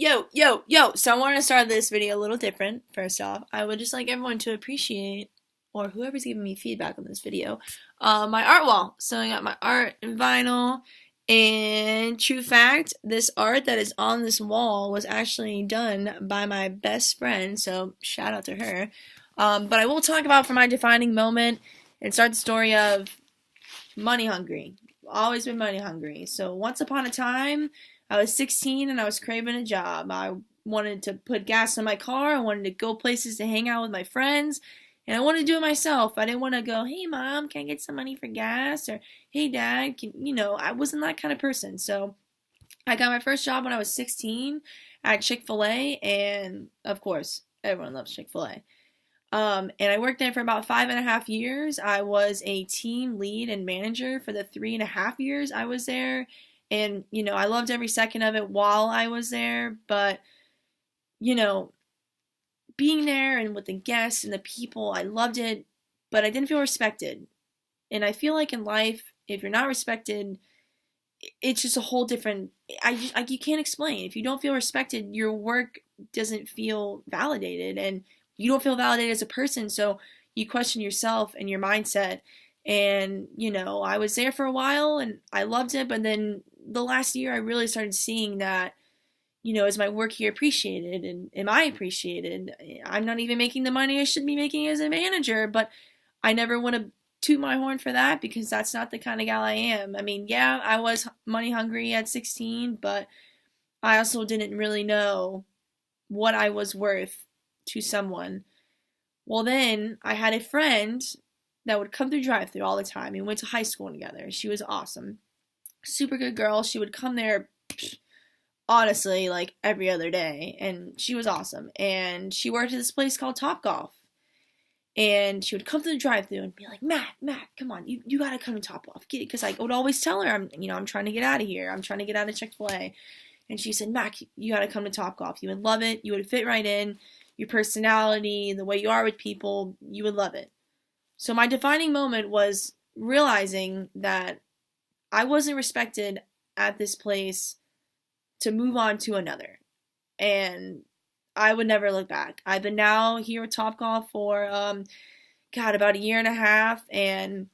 Yo. So I want to start this video a little different. First off, I would just like everyone to appreciate, or whoever's giving me feedback on this video, my art wall. So I got my art and vinyl. And true fact, this art that is on this wall was actually done by my best friend. So shout out to her. But I will talk about for my defining moment and start the story of money hungry. Always been money hungry. So once upon a time, I was 16 and I was craving a job. I wanted to put gas in my car. I wanted to go places to hang out with my friends. And I wanted to do it myself. I didn't want to go, hey, Mom, can I get some money for gas? Or, hey, Dad, I wasn't that kind of person. So I got my first job when I was 16 at Chick-fil-A. And, of course, everyone loves Chick-fil-A. And I worked there for about 5.5 years. I was a team lead and manager for the 3.5 years I was there. And, I loved every second of it while I was there. But, being there and with the guests and the people, I loved it. But I didn't feel respected. And I feel like in life, if you're not respected, it's just a whole different, you can't explain. If you don't feel respected, your work doesn't feel validated. And you don't feel validated as a person, so you question yourself and your mindset. And, I was there for a while and I loved it, but then the last year I really started seeing that, is my work here appreciated and am I appreciated? I'm not even making the money I should be making as a manager, but I never want to toot my horn for that because that's not the kind of gal I am. I mean, yeah, I was money hungry at 16, but I also didn't really know what I was worth to someone. Well, then I had a friend that would come through drive-thru all the time. We went to high school together. She was awesome. Super good girl. She would come there, honestly, like every other day. And she was awesome. And she worked at this place called Topgolf. And she would come to the drive-thru and be like, Matt, come on, you gotta come to Topgolf. Because I would always tell her, I'm trying to get out of here. I'm trying to get out of Chick-fil-A. And she said, Mac, you gotta come to Topgolf. You would love it. You would fit right in. Your personality, the way you are with people, you would love it. So my defining moment was realizing that I wasn't respected at this place to move on to another. And I would never look back. I've been now here at Topgolf for, about 1.5 years. And,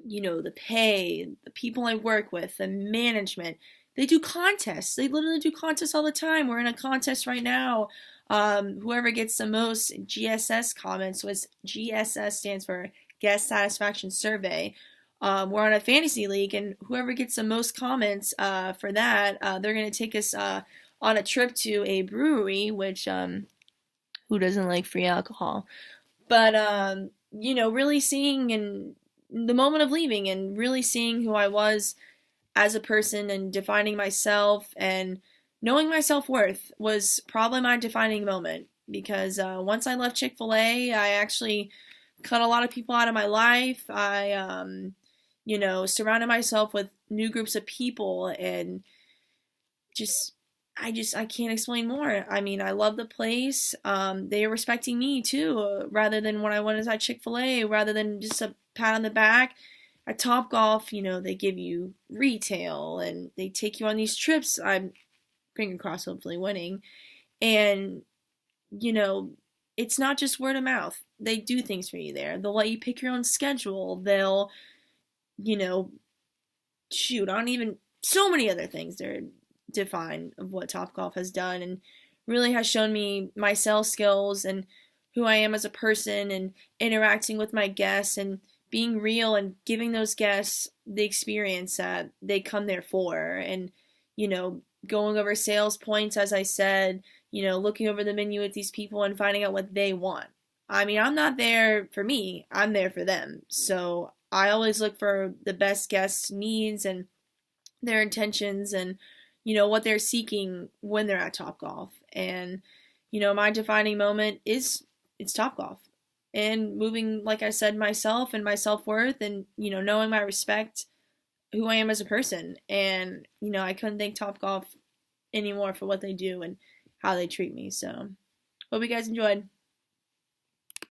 the pay, the people I work with, the management, they do contests. They literally do contests all the time. We're in a contest right now. Whoever gets the most GSS comments, was GSS stands for Guest Satisfaction Survey. We're on a fantasy league, and whoever gets the most comments for that, they're going to take us on a trip to a brewery, which who doesn't like free alcohol? But really seeing in the moment of leaving and really seeing who I was as a person and defining myself and knowing my self-worth was probably my defining moment because once I left Chick-fil-A, I actually cut a lot of people out of my life. I, surrounded myself with new groups of people and I can't explain more. I mean, I love the place. They are respecting me too, rather than when I went at Chick-fil-A, rather than just a pat on the back. At Topgolf, they give you retail and they take you on these trips. I'm finger crossed, hopefully winning. And, it's not just word of mouth. They do things for you there. They'll let you pick your own schedule. They'll, so many other things they're defined of what Topgolf has done and really has shown me my sales skills and who I am as a person and interacting with my guests and being real and giving those guests the experience that they come there for and, going over sales points, as I said, looking over the menu with these people and finding out what they want. I mean, I'm not there for me. I'm there for them. So I always look for the best guests' needs and their intentions and, what they're seeking when they're at Topgolf. And, my defining moment is it's Topgolf. And moving, like I said, myself and my self-worth and, knowing my respect, who I am as a person. And, I couldn't thank Topgolf anymore for what they do and how they treat me. So, hope you guys enjoyed.